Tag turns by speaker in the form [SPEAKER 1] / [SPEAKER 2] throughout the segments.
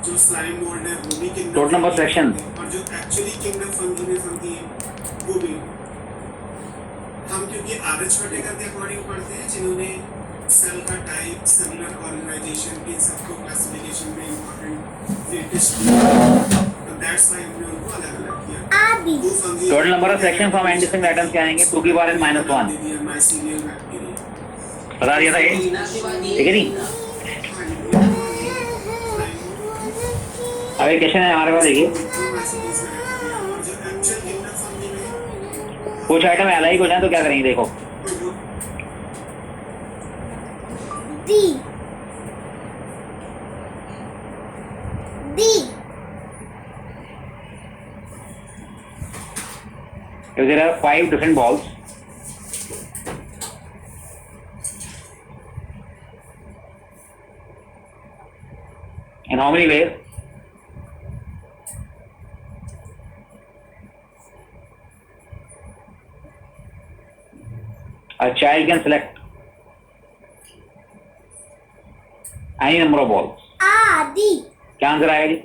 [SPEAKER 1] जो slime mould है वो भी किंगडम
[SPEAKER 2] टोटल नंबर सेक्शन
[SPEAKER 1] और जो एक्चुअली किंगडम फंगी में फंगी है वो भी। हम क्योंकि आधे छोटे के अकॉर्डिंग पढ़ते हैं जिन्होंने सेल का टाइप सेलुलर ऑर्गेनाइजेशन के सबको क्लासिफिकेशन में इंपॉर्टेंट लेटेस्ट तो दैट्स व्हाई हमने उनको अलग अलग किया। आदि
[SPEAKER 2] total number of section from and distinct items क्या आएंगे 2 की पावर n -1
[SPEAKER 1] माइसीलियल बैक्टीरिया
[SPEAKER 2] बता दिया था ये ठीक है नहीं। अब एक क्वेश्चन है हमारे पास देखिए कुछ आइटम एलाइक हो जाए तो क्या करेंगे देखो
[SPEAKER 3] D D
[SPEAKER 2] if there are 5 different balls in how many ways a child can select any number of balls
[SPEAKER 3] आदि
[SPEAKER 2] क्या आंसर आएगा जी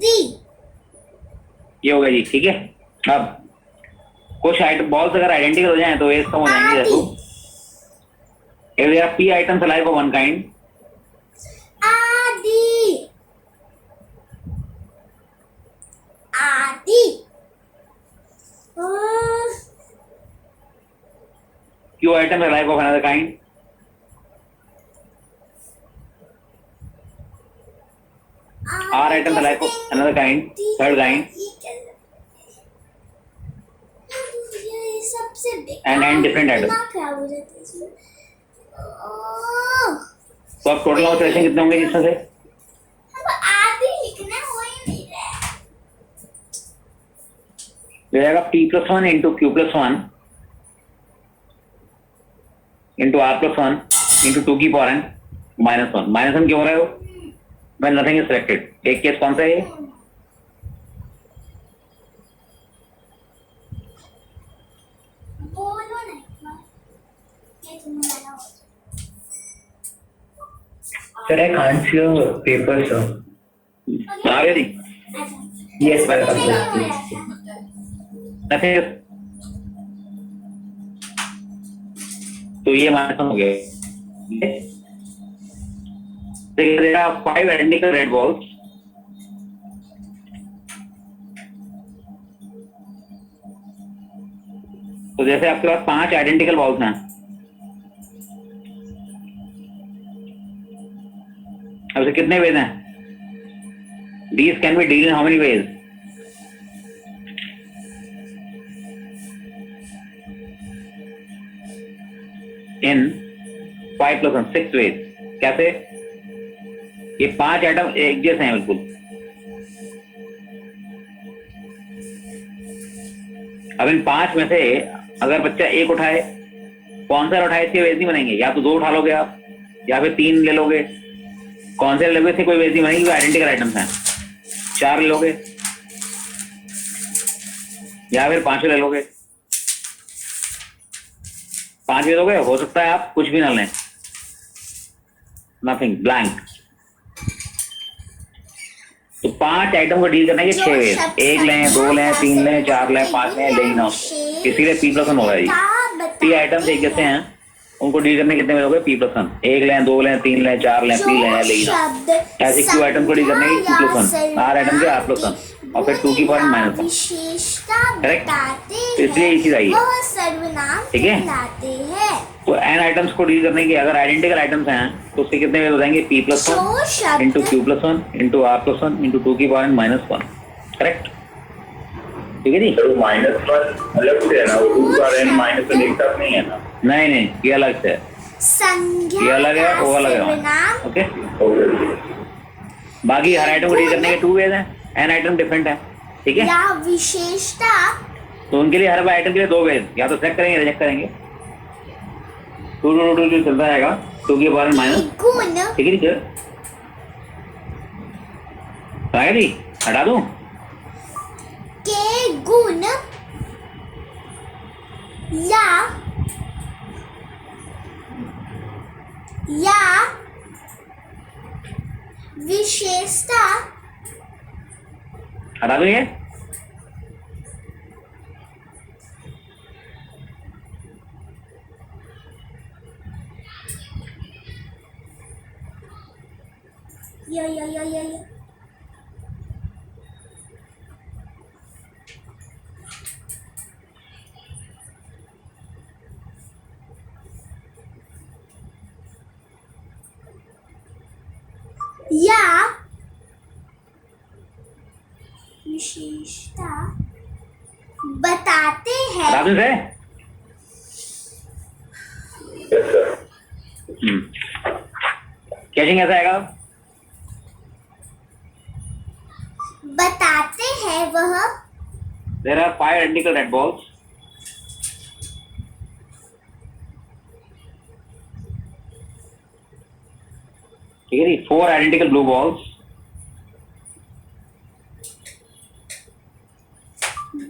[SPEAKER 3] डी
[SPEAKER 2] ये होगा जी ठीक है। अब कुछ आइटम बॉल्स अगर आइडेंटिकल हो जाएं तो एज कम हो जाएंगे देखो if there are p items alive of one kind
[SPEAKER 3] आदि आदि
[SPEAKER 2] q items alive of another kind r items alive of another kind third kind
[SPEAKER 3] सबसे
[SPEAKER 2] and different items
[SPEAKER 3] खराब हो जाता है इसमें।
[SPEAKER 2] तो अब टोटल नंबर सेक्शन कितने होंगे जिसमें से
[SPEAKER 3] अब आदि लिखना हो ही नहीं रहा है।
[SPEAKER 2] हो जाएगा p+1 into q+1 into r+1 into 2 की पावर n -1 -1 क्यों हो रहा है वो when nothing is selected एक केस कौन सा है
[SPEAKER 3] बोलो ना एक बार ये तुम्हें लगा हो
[SPEAKER 4] Sir, I can't see your paper, sir.
[SPEAKER 2] आ गया जी
[SPEAKER 4] Yes, sir.
[SPEAKER 2] nothing is तो ये -1 हो गया देखिए there are 5 identical red balls तो जैसे आपके पास 5 आइडेंटिकल बॉल्स हैं अब से कितने वेज हैं these can be dealt in how many ways in 5 + 1 6 ways कैसे ये 5 आइटम एक जैसे हैं बिल्कुल अब इन 5 में से अगर बच्चा एक उठाए कौन सा उठाए इसके वेज नहीं बनेंगे या तो 2 उठा लोगे आप या फिर 3 ले लोगे कौन से ले लोगे इससे कोई वेज नहीं बनेगी आइडेंटिकल आइटम्स हैं 4 ले लोगे या फिर 5 ले लोगे 5 ले लोगे हो सकता है आप कुछ भी ना लें नथिंग ब्लैंक तो 5 आइटम को डील करने के 6 वेज 1 लें 2 लें 3 लें 4 लें 5 लें लेकिन ना इसीलिए p+1 होगा जी 3 आइटम्स एक जैसे हैं उनको डील करने कितने में हो गए p+1 1 लें 2 लें 3 लें 4 लें 3 लें लेकिन ऐसे q आइटम को डील करने के p+1 r आइटम के r+1 और फिर 2 की पावर -1 करेक्ट तो इसलिए ये चीज आई है ठीक है तो n आइटम्स को डील करने के अगर आइडेंटिकल आइटम्स हैं तो उसके कितने वेज हो जाएंगे p+1 into q+1 into r+1 into 2 की पावर -1 करेक्ट ठीक है जी
[SPEAKER 4] तो -1 अलग से है ना वो 2 का n -1 एक साथ नहीं है ना
[SPEAKER 2] नहीं ये अलग से है
[SPEAKER 3] संज्ञा
[SPEAKER 2] ये अलग है वो अलग है
[SPEAKER 3] सर्वनाम
[SPEAKER 2] ओके
[SPEAKER 4] ओके
[SPEAKER 2] बाकी हर आइटम को डील करने के 2 वेज हैं n आइटम डिफरेंट है ठीक है
[SPEAKER 3] या विशेषता
[SPEAKER 2] तो उनके लिए हर आइटम के लिए 2 वेज या तो सेलेक्ट करेंगे रिजेक्ट करेंगे 2 चलता रहेगा 2 की पावर -,
[SPEAKER 3] गुण
[SPEAKER 2] ठीक है टीचर जी हटा दूं
[SPEAKER 3] के गुण या या विशेषता
[SPEAKER 2] हटा दो ये।
[SPEAKER 3] या विशेषता बताते हैं।
[SPEAKER 2] हटा दो इसे।
[SPEAKER 4] Yes, sir.
[SPEAKER 2] कैचिंग कैसा आएगा?
[SPEAKER 3] बताते हैं वह
[SPEAKER 2] There are 5 identical red balls. ठीक है जी, 4 identical blue balls.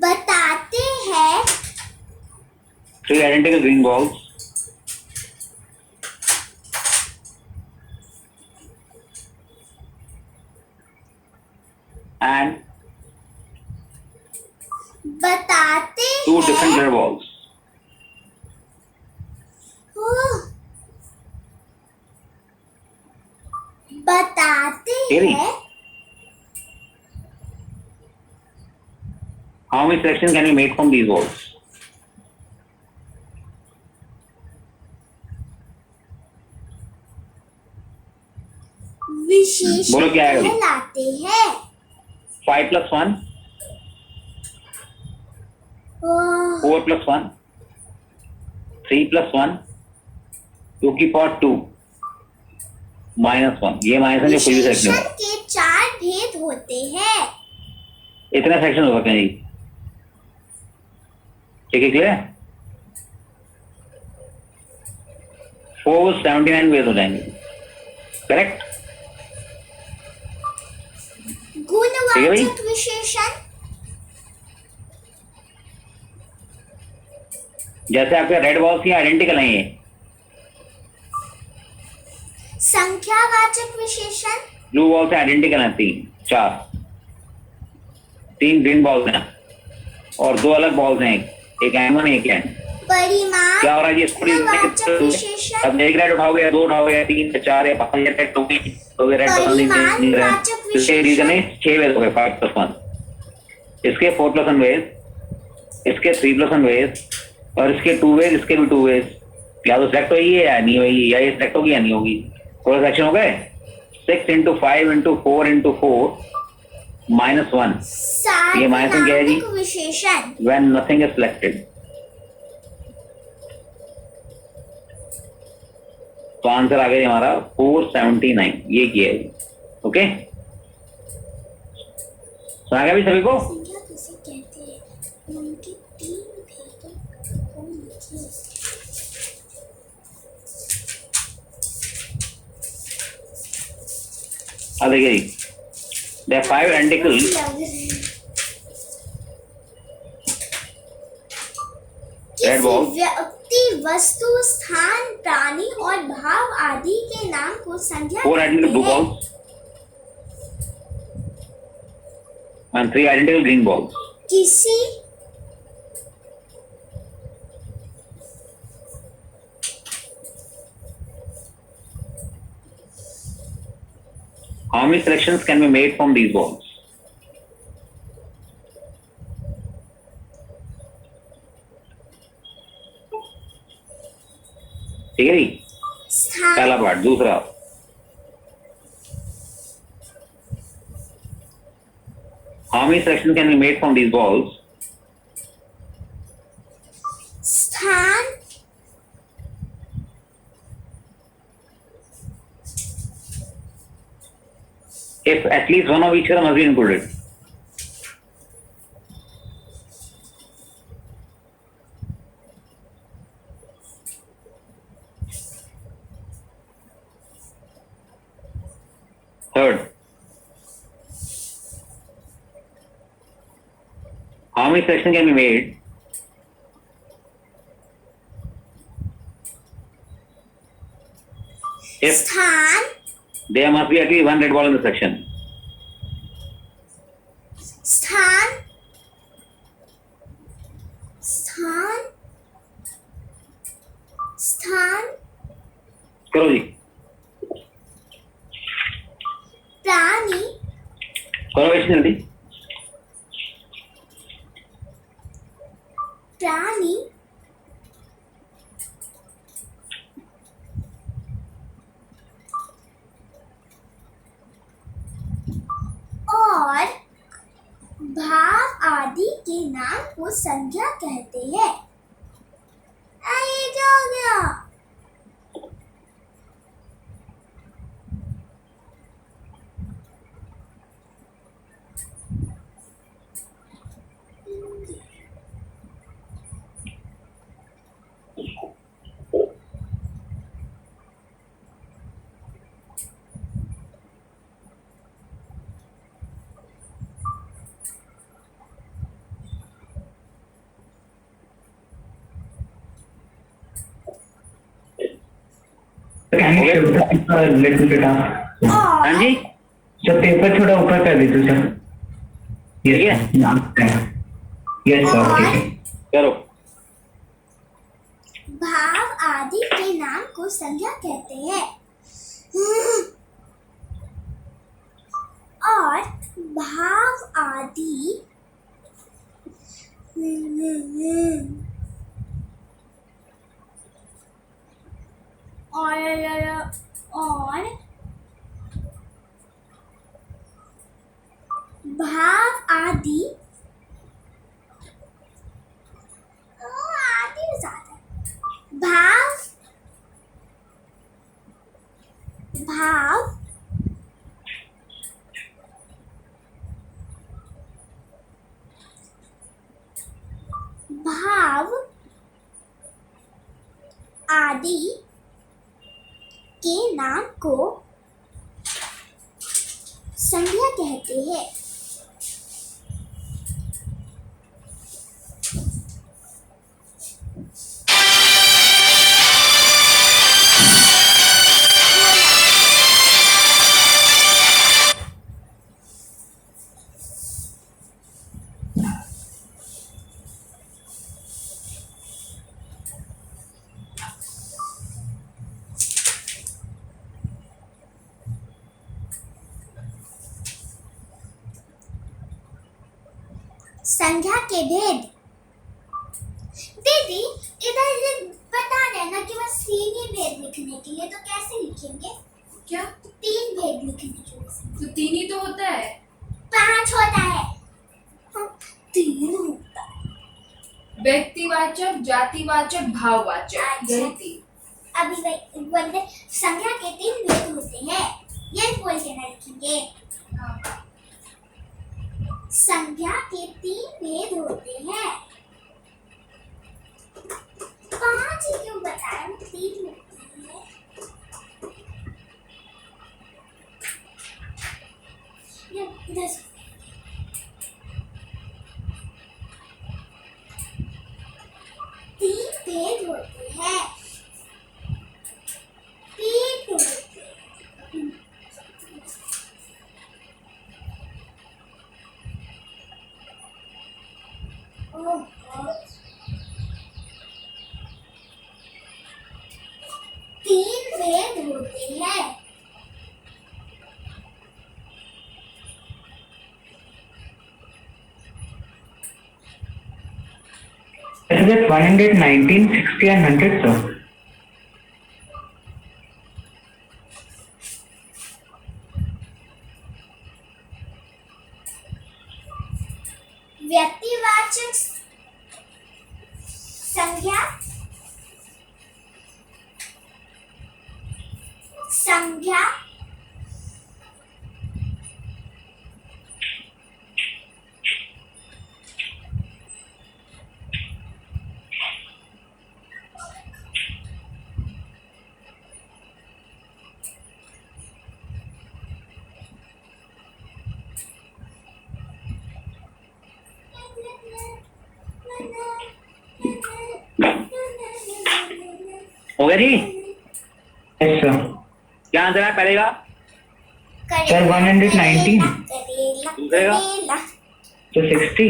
[SPEAKER 3] बताते हैं
[SPEAKER 2] 3 identical green balls. And
[SPEAKER 3] बताते
[SPEAKER 2] 2
[SPEAKER 3] हैं
[SPEAKER 2] different color balls.
[SPEAKER 3] ओह, बताते
[SPEAKER 2] Really?
[SPEAKER 3] हैं
[SPEAKER 2] How many selections can we make from these balls?
[SPEAKER 3] विशेष
[SPEAKER 2] बोलो क्या आएगा?
[SPEAKER 3] कहलाते हैं।
[SPEAKER 2] 5 plus 1,
[SPEAKER 3] ओह,
[SPEAKER 2] 4 plus 1, 3 plus 1, 2 की पावर 2, -1. ये माइनस जो कोई भी सेक्शन
[SPEAKER 3] विशेषण के 4 भेद होते हैं।
[SPEAKER 2] इतने सेक्शन हो सकते हैं जी। ठीक है, क्लियर? 4 79 वेज हो जाएंगे। करेक्ट? ठीक है भाई?
[SPEAKER 3] गुणवाचक विशेषण
[SPEAKER 2] जैसे आपके रेड बॉल्स ये आइडेंटिकल हैं, ये
[SPEAKER 3] संख्यावाचक विशेषण
[SPEAKER 2] ब्लू बॉल से आइडेंटिकल हैं 3 4, 3 ग्रीन बॉल्स हैं और 2 अलग बॉल्स हैं, एक एन एक एन।
[SPEAKER 3] परिमाण
[SPEAKER 2] क्या हो रहा है जी?
[SPEAKER 3] गुणवाचक विशेषण
[SPEAKER 2] अब एक रेड उठाओगे, 2 उठाओगे, 3 4 या 5 या रेड तो रेड
[SPEAKER 3] परिमाणवाचक
[SPEAKER 2] इसके रीजन है 6 वेज हो गए, 5 plus 1, इसके 4 plus 1 वेज, इसके 3 plus 1 वेज और इसके 2 वेज, इसके भी 2 वेज। या तो सेलेक्ट होगी या नहीं होगी, या ये सेलेक्ट होगी या नहीं होगी। थोड़ा सेक्शन हो गए। 6 into 5 into 4 into 4 -1. ये -1 क्या है जी?
[SPEAKER 3] सार्वनामिक विशेषण
[SPEAKER 2] When nothing is selected. तो आंसर आ गया हमारा 479। ये किया है। ओके, सुना गया भी सभी को?
[SPEAKER 3] संख्या किसे कहते हैं? उनके 3 भेदों को लिखिए।
[SPEAKER 2] अब देखिए जी, there are 5 identical red
[SPEAKER 3] किसी
[SPEAKER 2] balls.
[SPEAKER 3] व्यक्ति, वस्तु, स्थान, प्राणी और भाव आदि के नाम को संज्ञा
[SPEAKER 2] 4 identical blue
[SPEAKER 3] कहते हैं।
[SPEAKER 2] balls and 3 identical green balls.
[SPEAKER 3] किसी
[SPEAKER 2] How many selections can be made from these balls? ठीक है जी,
[SPEAKER 3] स्थान
[SPEAKER 2] पहला पार्ट। दूसरा, how many selections can be made from these balls?
[SPEAKER 3] स्थान
[SPEAKER 2] If at least one of each color must be included. Third, how many sections can be made If
[SPEAKER 3] स्थान
[SPEAKER 2] there must be at least one red ball in the section.
[SPEAKER 3] स्थान स्थान स्थान
[SPEAKER 2] करो जी,
[SPEAKER 3] प्राणी
[SPEAKER 2] करो वैसे जल्दी।
[SPEAKER 3] प्राणी और भाव आदि के नाम को संज्ञा कहते हैं। ये क्या हो गया?
[SPEAKER 5] Can you shift the paper a little bit up?
[SPEAKER 2] हाँ
[SPEAKER 3] और
[SPEAKER 2] जी,
[SPEAKER 5] सर पेपर थोड़ा ऊपर कर दीजिए सर।
[SPEAKER 2] ठीक है,
[SPEAKER 5] यस सर, ठीक है।
[SPEAKER 2] करो।
[SPEAKER 3] भाव आदि के नाम को संज्ञा कहते हैं। और भाव आदि और भाव आदि आदि ज्यादा भाव भाव भाव आदि के नाम को संज्ञा कहते हैं। संज्ञा के भेद। दीदी इधर ये बता देना कि बस 3 ही भेद लिखने के लिए, तो कैसे लिखेंगे?
[SPEAKER 6] क्या?
[SPEAKER 3] 3 भेद लिखने के लिए।
[SPEAKER 6] तो 3 ही तो होता है।
[SPEAKER 3] 5 होता है। 3 होता है।
[SPEAKER 6] व्यक्तिवाचक, जातिवाचक, भाववाचक,
[SPEAKER 3] अच्छा।
[SPEAKER 6] यही 3।
[SPEAKER 3] अभी बोलते संज्ञा के 3 भेद होते हैं, ये बोल के ना लिखेंगे।
[SPEAKER 6] हाँ।
[SPEAKER 3] संज्ञा के 3 भेद होते हैं। 5 ही क्यों बताया? 3 होते हैं। ये इधर से। तीन भेद होते हैं। 3 होते हैं। तीन भेद होते हैं।
[SPEAKER 5] Is it 119, 60 and 100 sir?
[SPEAKER 3] व्यक्तिवाचक संज्ञा संज्ञा
[SPEAKER 2] हो गया जी?
[SPEAKER 5] Yes sir.
[SPEAKER 2] क्या आंसर है पहले का?
[SPEAKER 5] Sir, 119.
[SPEAKER 3] करेला
[SPEAKER 2] दूसरे का?
[SPEAKER 3] करेला
[SPEAKER 5] तो 60.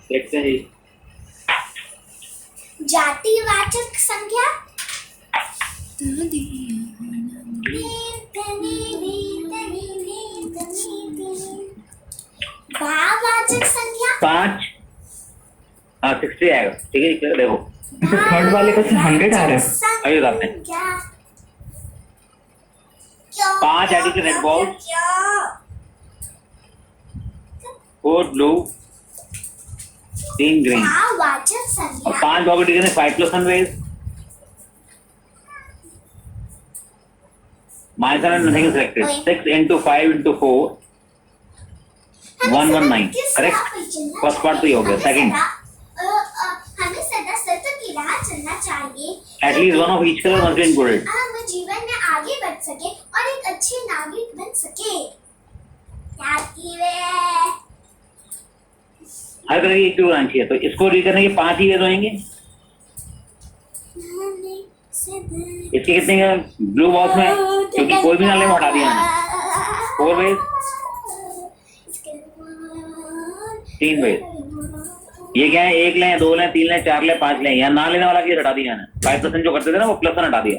[SPEAKER 2] देखते हैं जी।
[SPEAKER 3] जातिवाचक संख्या भाववाचक संख्या
[SPEAKER 2] 5 हाँ 60 आएगा। ठीक है ठीक है, देखो
[SPEAKER 5] तो थर्ड वाले का 100 आ रहा है।
[SPEAKER 2] अभी बताते हैं। 5 edit red ball, 4 blue, 3 green
[SPEAKER 3] भाववाचक
[SPEAKER 2] और
[SPEAKER 3] संख्या
[SPEAKER 2] 5 बॉल डी करने 5 plus 1 ways minus nothing is selected. 6 into 5 into 4 119 correct. First part तो ये हो गया। सेकंड
[SPEAKER 3] हमें सदा सत्य की राह चलना चाहिए
[SPEAKER 2] at least one of each colour must be included.
[SPEAKER 3] हम जीवन में आगे बढ़ सके और एक अच्छे नागरिक बन सके। याद की वे
[SPEAKER 2] हर तरह की एक होना चाहिए, तो इसको रीड करने के 5 ही वेज होंगे। इसके कितने का ब्लू बॉक्स में, क्योंकि कोई भी ना ले हटा दिया मैंने। 4 वेज, 3 वेज। ये क्या है, 1 लें, 2 लें, 3 लें, 4 लें, 5 लें। यहाँ ना लेने वाला की हटा दिया मैंने। 5% जो करते थे ना वो प्लस 1 हटा दिया,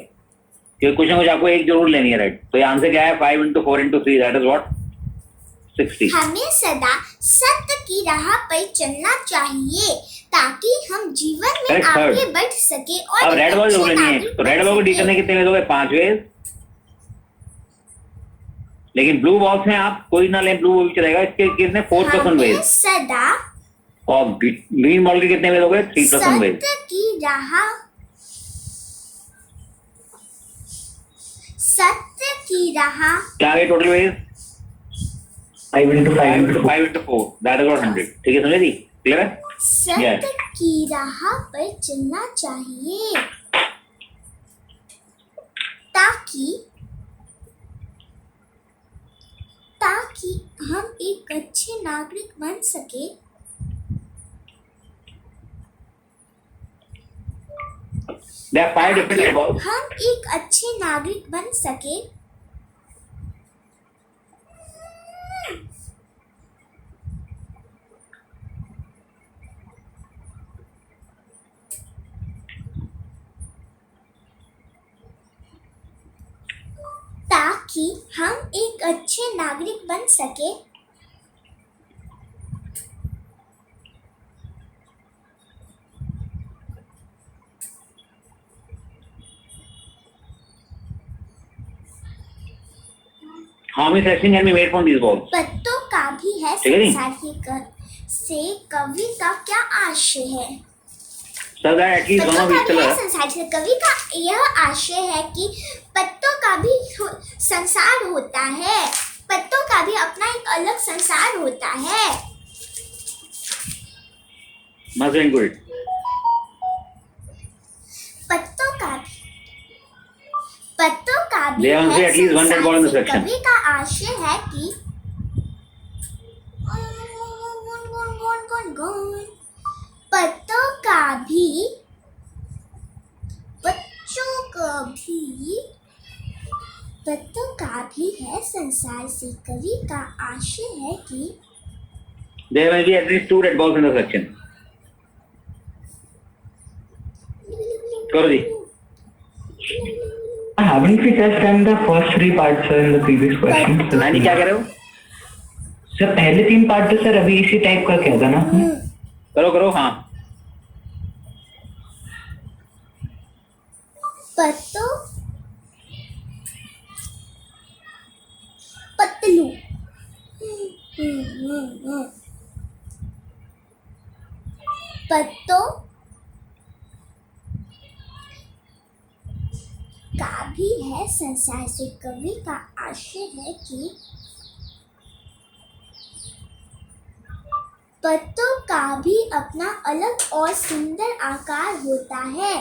[SPEAKER 2] क्योंकि कुछ ना कुछ आपको एक जरूर लेनी है, राइट। तो ये आंसर क्या है? 5 into 4 into 3 that is what 60।
[SPEAKER 3] हमें सदा सत्य की राह पर चलना चाहिए ताकि हम जीवन में
[SPEAKER 2] Correct,
[SPEAKER 3] आगे
[SPEAKER 2] third.
[SPEAKER 3] बढ़ सके और
[SPEAKER 2] अब
[SPEAKER 3] एक
[SPEAKER 2] रेड बॉल
[SPEAKER 3] अच्छे
[SPEAKER 2] जरूर लेनी है,
[SPEAKER 3] नागरिक
[SPEAKER 2] तो
[SPEAKER 3] बन
[SPEAKER 2] रेड बॉल को डी
[SPEAKER 3] सके।
[SPEAKER 2] करने कितने वेज हो गए? 5 वेज। लेकिन ब्लू बॉक्स में आप कोई ना लें, ब्लू भी चलेगा। इसके कितने 4+1
[SPEAKER 3] हमें
[SPEAKER 2] वेज।
[SPEAKER 3] सदा
[SPEAKER 2] और ग्रीन बॉल के कितने वेज हो गए? 3+1 वेज।
[SPEAKER 3] सत्य की राह
[SPEAKER 2] क्या आ गए total ways?
[SPEAKER 5] 5 into 5
[SPEAKER 2] 5
[SPEAKER 5] into
[SPEAKER 2] into 5 into 4 that is what 100। ठीक है, समझे जी? क्लियर है?
[SPEAKER 3] सत्य की राह पर चलना चाहिए ताकि हम एक अच्छे नागरिक बन सके।
[SPEAKER 2] There are 5 different red balls.
[SPEAKER 3] हम एक अच्छे नागरिक बन सके। ताकि हम एक अच्छे नागरिक बन सके।
[SPEAKER 2] How many selections can be made from these balls?
[SPEAKER 3] पत्तों का भी है
[SPEAKER 2] ठीक है जी?
[SPEAKER 3] संसार से कवि का क्या आशय है?
[SPEAKER 2] So that at least one
[SPEAKER 3] पत्तों
[SPEAKER 2] of
[SPEAKER 3] का
[SPEAKER 2] each
[SPEAKER 3] भी है
[SPEAKER 2] color.
[SPEAKER 3] संसार से कवि का यह आशय है कि पत्तों का भी संसार होता है। पत्तों का भी अपना एक अलग संसार होता है।
[SPEAKER 2] Must be included.
[SPEAKER 3] पत्तों का भी
[SPEAKER 2] There must be at least one red ball in the
[SPEAKER 3] संसार से
[SPEAKER 2] section.
[SPEAKER 3] कवि का आशय है कि पत्तों का भी है संसार से कवि का आशय है कि
[SPEAKER 2] There will be at least 2 red balls in the section. करो जी।
[SPEAKER 5] Haven't we just done the first 3 parts sir, in the previous question?
[SPEAKER 2] हाँ जी, क्या कह रहे हो?
[SPEAKER 5] सर पहले 3 पार्ट तो सर अभी इसी टाइप का क्या था ना आपने?
[SPEAKER 2] करो करो, हाँ।
[SPEAKER 3] पत्तों पतलू पत्तों का भी है संसार से कवि का आशय है कि पत्तों का भी अपना अलग और सुंदर आकार होता है।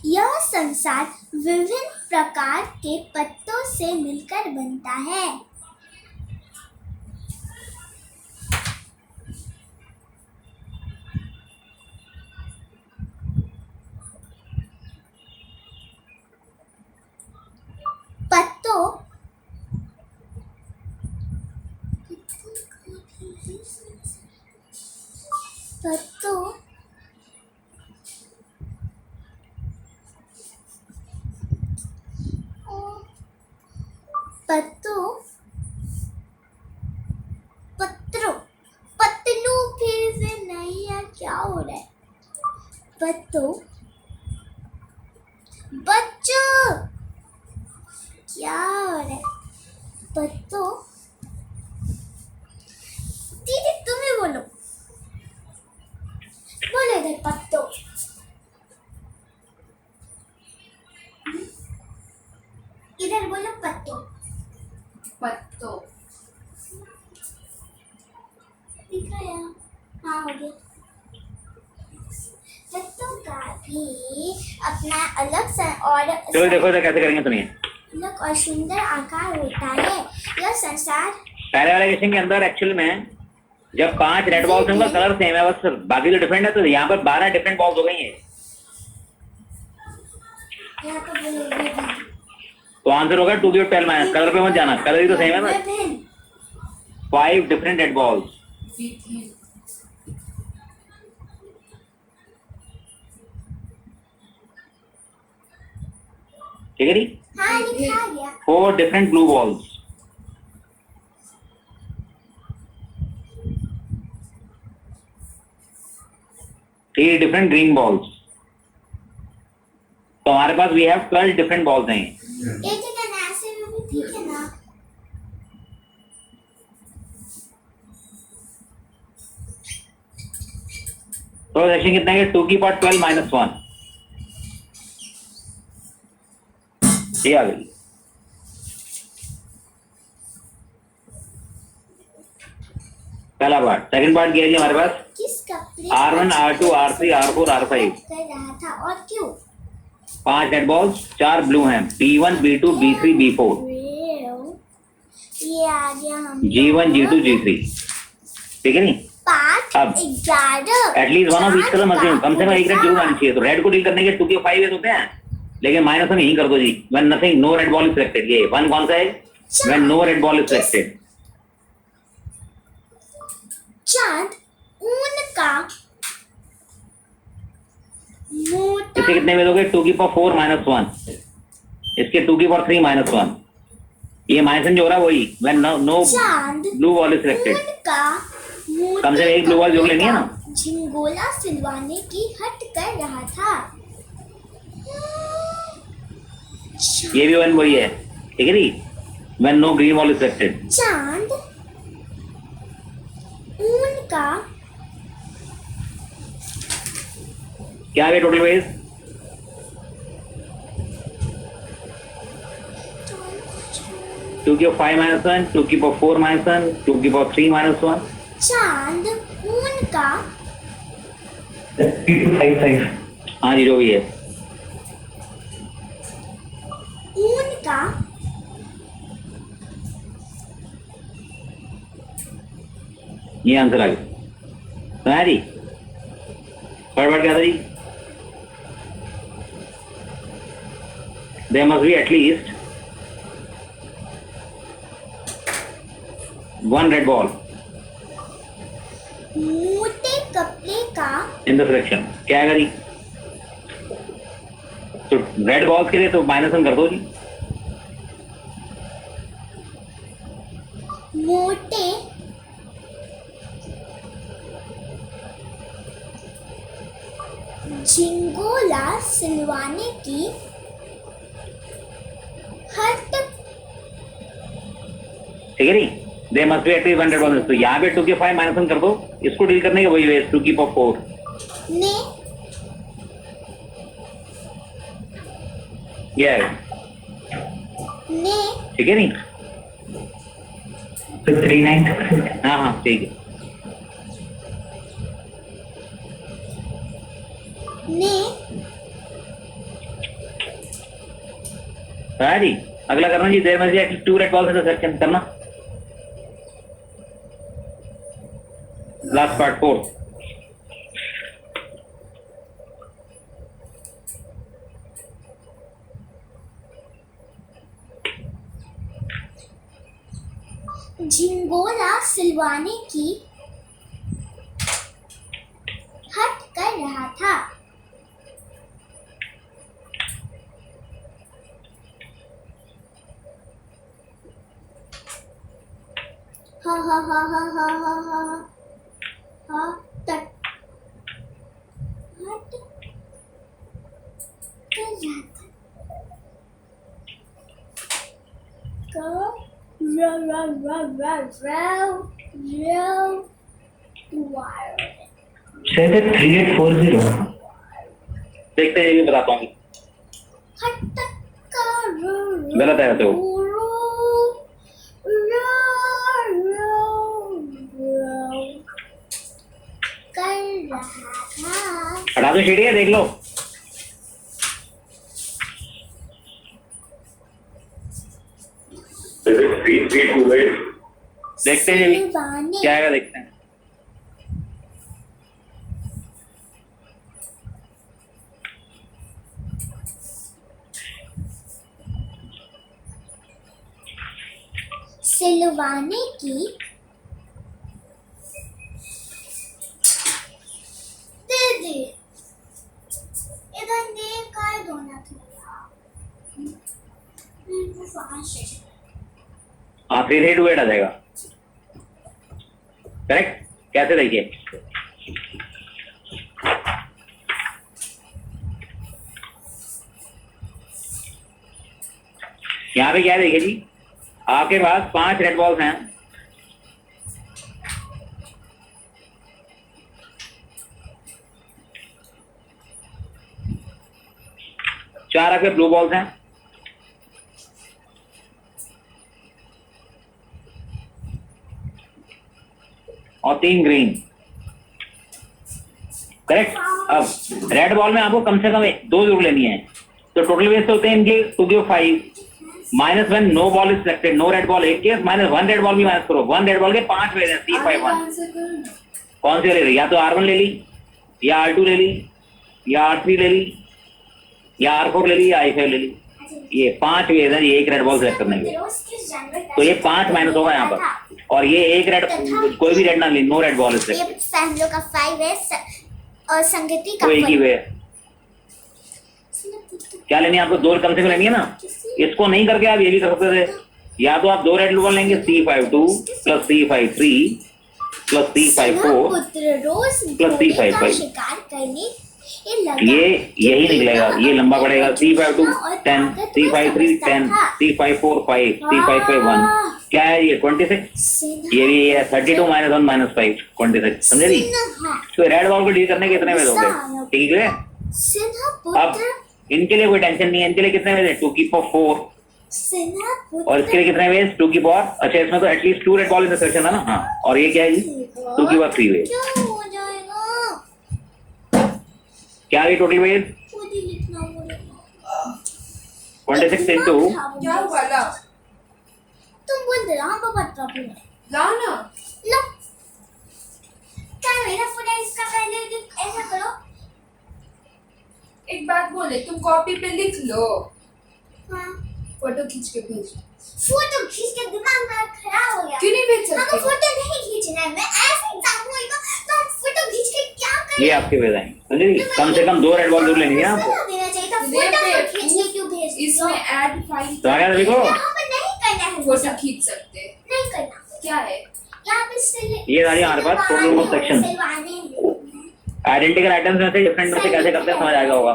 [SPEAKER 3] यह संसार विभिन्न प्रकार के पत्तों से मिलकर बनता है। पत्तों पत्तों पत्रों पतलू फिर से नहीं यार, क्या हो रहा है? पत्तों बच्चों क्या हो रहा है? पत्तों दीदी तुम्हें बोलो इधर पत्तों। इधर बोलो पत्तों।
[SPEAKER 6] पत्तों
[SPEAKER 3] दिख रहा है? हाँ हो गया। पत्तों का भी अपना अलग और
[SPEAKER 2] चलो देखो तो कैसे करेंगे, सुनिए।
[SPEAKER 3] अलग और सुंदर आकार होता है। यह संसार
[SPEAKER 2] पहले वाले क्वेश्चन के अंदर एक्चुअल में जब 5 रेड बॉल्स हैं, उनका कलर सेम है, बस बाकी तो डिफरेंट है, तो यहाँ पर 12 डिफरेंट बॉल्स हो गई हैं।
[SPEAKER 3] यहाँ पर बोलोगे
[SPEAKER 2] तो आंसर होगा 2 की 12 माइनस, कलर पे मत जाना, कलर ही तो सेम है बस। 5 डिफरेंट रेड बॉल्स।
[SPEAKER 6] विभिन्न
[SPEAKER 2] ठीक है जी।
[SPEAKER 3] हाँ लिखा गया।
[SPEAKER 2] 4 different blue balls. 3 different green balls. तो हमारे पास वी हैव 12 डिफरेंट बॉल्स हैं।
[SPEAKER 3] एक जगह ऐसे में भी ठीक है ना?
[SPEAKER 2] तो सेक्शन कितना है? 2 की पावर 12 माइनस 1। ये आ गई। पहला पार्ट। सेकंड पार्ट क्या है जी हमारे पास?
[SPEAKER 3] किस कपड़े
[SPEAKER 2] R1, R2, R3, R4, R5
[SPEAKER 3] कर रहा था और क्यों?
[SPEAKER 2] 5 रेड बॉल्स, 4 ब्लू हैं, B1, B2, B3, B4,
[SPEAKER 3] ये आ गया हम
[SPEAKER 2] G1, G2, G3। ठीक है नहीं?
[SPEAKER 3] पार्ट
[SPEAKER 2] अब
[SPEAKER 3] 11
[SPEAKER 2] at least one of each colour मत कम से कम एक रेड जरूर आनी चाहिए। तो रेड को डील करने के 2 के 5 होते हैं, लेकिन माइनस में यही कर दो जी। When nothing, no red ball is selected. ये वन कौन सा है? When no red ball is selected.
[SPEAKER 3] चांद ऊन का मोटा
[SPEAKER 2] इसके कितने मिलोगे? 2 की पावर 4 माइनस 1। इसके 2 की पावर 3 माइनस 1। ये माइनस जो हो रहा है वही व्हेन नो
[SPEAKER 3] चांद
[SPEAKER 2] ब्लू बॉल इज सिलेक्टेड।
[SPEAKER 3] ऊन का
[SPEAKER 2] कम से कम एक ब्लू बॉल जोड़ लेनी है ना।
[SPEAKER 3] झिंगोला सिलवाने की हट कर रहा था।
[SPEAKER 2] ये भी वन वही है। ठीक है जी। When no green ball is selected.
[SPEAKER 3] चांद ऊन का
[SPEAKER 2] क्या है टोटल वेज? टू की पावर 5 माइनस 1, 2 की पावर 4 माइनस 1, 2 की पावर 3 माइनस 1।
[SPEAKER 3] चांद ऊन का
[SPEAKER 5] 3255।
[SPEAKER 2] हाँ जी जो भी है।
[SPEAKER 3] ऊन का
[SPEAKER 2] ये आंसर आ गया। सुना जी? थर्ड वर्ड क्या था जी? There must be at least 1 red ball
[SPEAKER 3] मोटे कपड़े का
[SPEAKER 2] in the selection। क्या आएगा जी? तो रेड बॉल्स के लिए तो माइनस 1 कर दो जी।
[SPEAKER 3] मोटे झिंगोला सिलवाने की हट
[SPEAKER 2] ठीक है नहीं? They must be at least 1 red ball। तो यहाँ पे 2 की 5 माइनस 1 कर दो। इसको डील करने के वही वेज 2 की पावर 4
[SPEAKER 3] ने
[SPEAKER 2] ये है।
[SPEAKER 3] ने
[SPEAKER 2] ठीक है नहीं?
[SPEAKER 5] तो 39।
[SPEAKER 2] हाँ हाँ ठीक है।
[SPEAKER 3] ने
[SPEAKER 2] है जी। अगला करना जी, there must be at least 2 red balls in the section, करना लास्ट पार्ट 4।
[SPEAKER 3] झिंगोरा सिलवाने की हट कर रहा था। हा हा हा हा हा हा हा हा तट हट कर रहा था।
[SPEAKER 5] शायद 3840।
[SPEAKER 2] देखते हैं, ये भी बताता हूँ। गलत है तो
[SPEAKER 3] कर रहा था।
[SPEAKER 2] हटा दो सीढ़ी है, देख लो।
[SPEAKER 4] Is it 3328?
[SPEAKER 2] देखते हैं जी
[SPEAKER 3] सिलवाने
[SPEAKER 2] क्या आएगा, देखते हैं।
[SPEAKER 3] सिलवाने की दीदी इधर ने कर दो ना थोड़ा।
[SPEAKER 2] हाँ, 3328 आ जाएगा। करेक्ट। कैसे देखिए, यहाँ पे क्या देखिए जी, आपके पास 5 रेड बॉल्स हैं, चार आपके ब्लू बॉल्स हैं, और 3 ग्रीन। करेक्ट। अब रेड बॉल में आपको कम से कम 2 जरूर लेनी है, तो टोटल वेस्ट होते हैं इनके 2 के 5 -1 no ball is selected, no red ball 1 case, -1 red ball भी माइनस करो। 1 रेड बॉल के 5 वेज हैं, 3 5 1।
[SPEAKER 6] आंसर करो ना।
[SPEAKER 2] कौन सी ले ली? या तो R1 ले ली, या R2 ले ली, या R3 ले ली, या R4 ले ली, या I5 ले ली। ये 5 वेज हैं, ये 1 रेड बॉल सेलेक्ट करने के। तो ये 5 माइनस होगा यहाँ पर, और ये 1 रेड, कोई भी रेड ना ली, नो रेड बॉल इज
[SPEAKER 3] ये
[SPEAKER 2] सिलेक्टेड।
[SPEAKER 3] फैमिली का 5 है और संगति का
[SPEAKER 2] कोई की
[SPEAKER 3] 1।
[SPEAKER 2] वे क्या लेनी है आपको? 2 कम से कम लेनी है ना। इसको नहीं करके आप ये भी कर सकते थे, या तो आप 2 रेड बॉल लेंगे, C52 + C53 + C54
[SPEAKER 3] पुत्र रोज
[SPEAKER 2] प्लस
[SPEAKER 3] घोड़े का
[SPEAKER 2] C55।
[SPEAKER 3] शिकार करने
[SPEAKER 2] ये यही निकलेगा, ये लंबा पड़ेगा। C52 10, C53 10, C54 5, C55 1। क्या है ये? 26। ये भी है 32 -1 -5 26। समझे जी? तो रेड बॉल को डील करने के कितने वेज हो गए? ठीक है।
[SPEAKER 3] सिन्हा
[SPEAKER 2] अब
[SPEAKER 3] पुत्र
[SPEAKER 2] इनके लिए कोई टेंशन नहीं है, इनके लिए कितने वेज है? 2 की पावर 4।
[SPEAKER 3] सिन्हा
[SPEAKER 2] और इसके लिए कितने वेज? 2 की पावर, अच्छा इसमें तो at least 2 red ball in the section है ना। हाँ, और ये क्या है जी? 2 की पावर 3 वेज।
[SPEAKER 3] क्या हो जाएगा?
[SPEAKER 2] क्या है टोटल वेज?
[SPEAKER 3] खुद ही लिखना पड़ेगा।
[SPEAKER 2] 26 इंटू
[SPEAKER 6] क्या हुआ? ला
[SPEAKER 3] तुम बोल दे रहा बहुत प्रॉब्लम है।
[SPEAKER 6] ला ना।
[SPEAKER 3] लो क्या मेरा पूरा इसका पहले ऐसा करो।
[SPEAKER 6] एक बात बोले, तुम कॉपी पे लिख लो,
[SPEAKER 3] हाँ
[SPEAKER 6] फोटो खींच के भेज।
[SPEAKER 3] फोटो खींच के दिमाग मेरा खराब हो गया।
[SPEAKER 6] क्यों नहीं भेज
[SPEAKER 3] हमको
[SPEAKER 6] सकते?
[SPEAKER 3] फोटो नहीं खींचना है। मैं ऐसे एग्जाम होएगा तो हम फोटो खींच के क्या
[SPEAKER 2] ये
[SPEAKER 3] करें?
[SPEAKER 2] आपके वेज आएंगे। समझे जी? कम से कम 2 रेड बॉल जरूर लेनी है आपको।
[SPEAKER 3] देना चाहिए था।
[SPEAKER 6] ये
[SPEAKER 3] फोटो
[SPEAKER 6] पे
[SPEAKER 3] खींच के क्यों भेज रहे हो?
[SPEAKER 6] इसमें ऐड फाइल
[SPEAKER 2] तो आ गया देखो,
[SPEAKER 3] यहाँ पे नहीं करना है।
[SPEAKER 6] फोटो खींच सकते हैं।
[SPEAKER 3] नहीं करना।
[SPEAKER 6] क्या है?
[SPEAKER 3] यहाँ पे
[SPEAKER 2] ये सारी हमारे पास total of section। Identical items में से डिफरेंट में से कैसे करते हैं समझ आएगा होगा।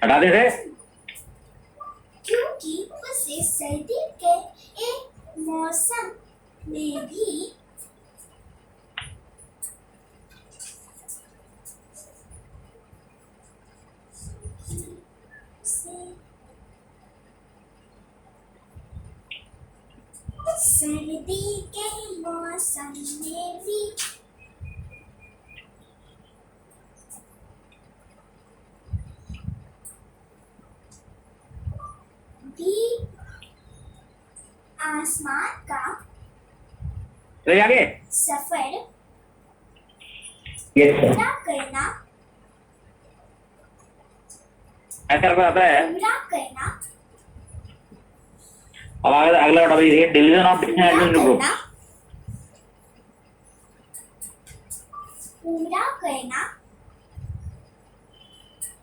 [SPEAKER 2] हटा दे थे।
[SPEAKER 3] क्योंकि उसे सर्दी के एक मौसम में भी सर्दी के मौसम में भी आसमान का
[SPEAKER 2] चलिए आगे।
[SPEAKER 3] सफर
[SPEAKER 5] यस सर।
[SPEAKER 3] पूरा करना
[SPEAKER 2] ऐसा करके आता है।
[SPEAKER 3] पूरा करना
[SPEAKER 2] अब आगे अगला टॉपिक है division of different atoms into group.
[SPEAKER 3] पूरा करना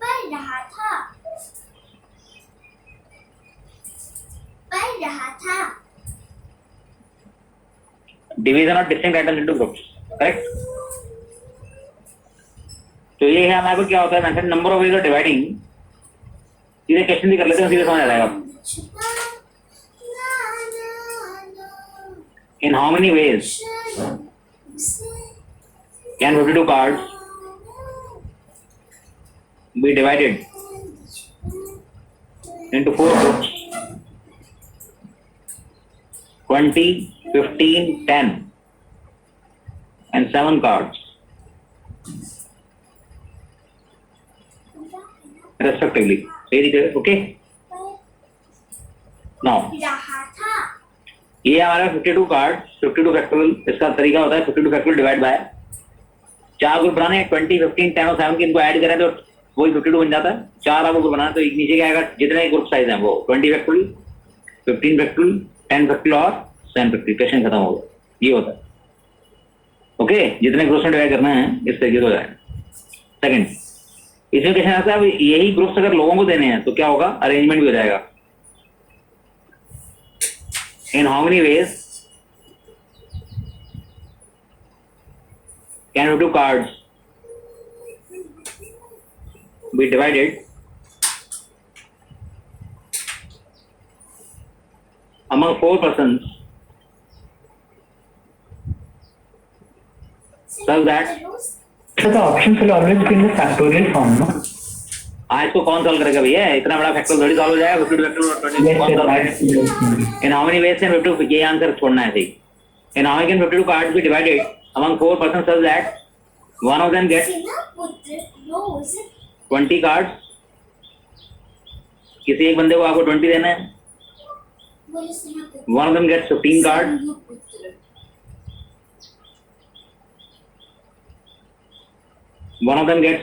[SPEAKER 3] पड़ रहा था
[SPEAKER 2] division of different atoms into groups, correct. तो ये है हमारे को क्या होता है mention number of ways of dividing. सीधे क्वेश्चन भी कर लेते हैं, सीधे समझ आ जाएगा। In how many ways can 52 cards be divided into 4 groups? 20, 15, 10 and 7 cards respectively. Okay? Now
[SPEAKER 3] रहा था
[SPEAKER 2] ये हमारा 52 कार्ड 52 फैक्टोरियल। इसका तरीका होता है 52 फैक्टोरियल डिवाइड बाय 4 ग्रुप बनाने 20, 15, 10 और 7 की इनको ऐड करें तो वही 52 बन जाता है। 4 आपको ग्रुप बनाना तो एक नीचे क्या आएगा, जितने ग्रुप साइज हैं वो 20 फैक्टोरियल, 15 फैक्टोरियल, 10 फैक्टोरियल और 7 फैक्टोरियल। क्वेश्चन खत्म हो गया। ये होता है। ओके, जितने ग्रुप्स में डिवाइड करना है इस तरीके से हो जाएगा। सेकंड, इसमें क्वेश्चन आता है अब यही ग्रुप्स अगर लोगों को देने हैं तो क्या होगा, अरेंजमेंट भी हो जाएगा। In how many ways can 52 cards be divided among 4 persons such that
[SPEAKER 5] So the options will always be in the factorial form, no?
[SPEAKER 2] आज इसको कौन सॉल्व करेगा भैया, इतना बड़ा फैक्टर थोड़ी सॉल्व हो जाएगा। 52 फैक्टर और 20
[SPEAKER 5] Yes
[SPEAKER 2] कौन
[SPEAKER 5] sir,
[SPEAKER 2] सॉल्व
[SPEAKER 5] that's
[SPEAKER 2] करेगा?
[SPEAKER 5] yes.
[SPEAKER 2] In how many ways can 52, ये आंसर छोड़ना है। सही, in how many can 52 cards be divided among 4 persons such that one of them gets
[SPEAKER 3] पुत्र रोज
[SPEAKER 2] 20 cards। किसी एक बंदे को आपको 20 देना है।
[SPEAKER 3] बोले सेनापति
[SPEAKER 2] One of them gets 15 cards,
[SPEAKER 6] पुत्र
[SPEAKER 2] one of them gets